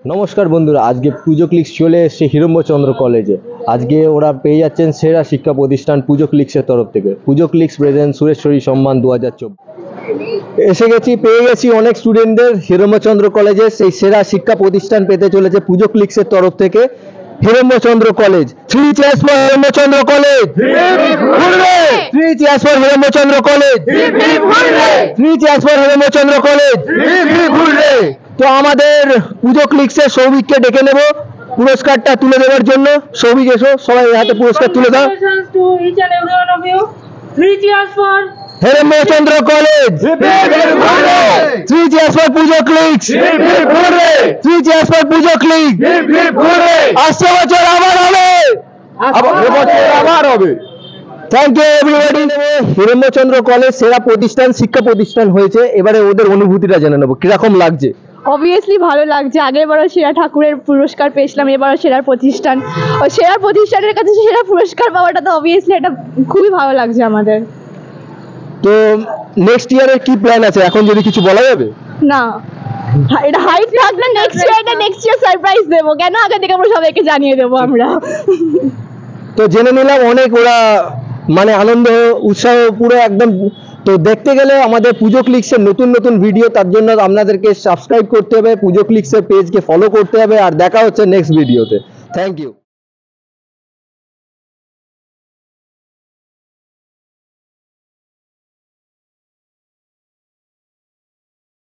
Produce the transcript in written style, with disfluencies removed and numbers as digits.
নমস্কার বন্ধুরা, আজকে পুজো ক্লিক্স চলে এসেছে হিরম্বচন্দ্র কলেজে। আজকে ওরা পেয়ে যাচ্ছেন সেরা শিক্ষা প্রতিষ্ঠান পুজো ক্লিক্সের তরফ থেকে। পুজো ক্লিক্স প্রেজেন্ট সুরেশ্বরী সম্মান 2024 পেয়ে গেছি অনেক স্টুডেন্টদের হিরম্বচন্দ্র কলেজে। সেই সেরা শিক্ষা প্রতিষ্ঠান পেতে চলেছে পুজো ক্লিক্সের তরফ থেকে Herambachandra college. 3 cheers for Herambachandra college, 3 cheers for Herambachandra college, 3 cheers for Herambachandra college. তো আমাদের পুজো ক্লিক্সের সৌভিককে ডেকে নেব পুরস্কারটা তুলে দেওয়ার জন্য। সৌভিক এসো, সবাই হাতে পুরস্কার তুলে দাও। Herambachandra college, 3 cheers for Pujo clicks, 3 cheers for Pujo clicks. আসছে বছর আবার হবে, আবার হবে। Thank you everybody. Herambachandra college সেরা প্রতিষ্ঠান, শিক্ষা প্রতিষ্ঠান হয়েছে। এবারে ওদের অনুভূতিটা জেনে নেবো, কিরকম লাগছে। অবভিয়াসলি ভালো লাগছে। আগেরবারও সেরা ঠাকুরের পুরস্কার পেয়েছিলাম, এবারও সেরা প্রতিষ্ঠান। ও সেরা প্রতিষ্ঠানের কাছে সেরা পুরস্কার পাওয়াটা তো অবভিয়াসলি এটা খুবই ভালো লাগছে আমাদের। তো নেক্সট ইয়ারের কি প্ল্যান আছে, এখন যদি কিছু বলা যাবে? না, এটা হাইট থাক না, নেক্সট ইয়ার সারপ্রাইজ দেবো। কেন আগে থেকে আমরা সবাইকে জানিয়ে দেবো আমরা। তো জেনে নিলাম অনেক, ওরা মানে আনন্দ উৎসাহ পুরো একদম। তো দেখতে গেলে আমাদের পুজো ক্লিক্সের নতুন নতুন ভিডিও, তার জন্য আপনাদেরকে সাবস্ক্রাইব করতে হবে, পুজো ক্লিক্সের পেজকে ফলো করতে হবে। আর দেখা হচ্ছে নেক্সট ভিডিওতে। Thank you.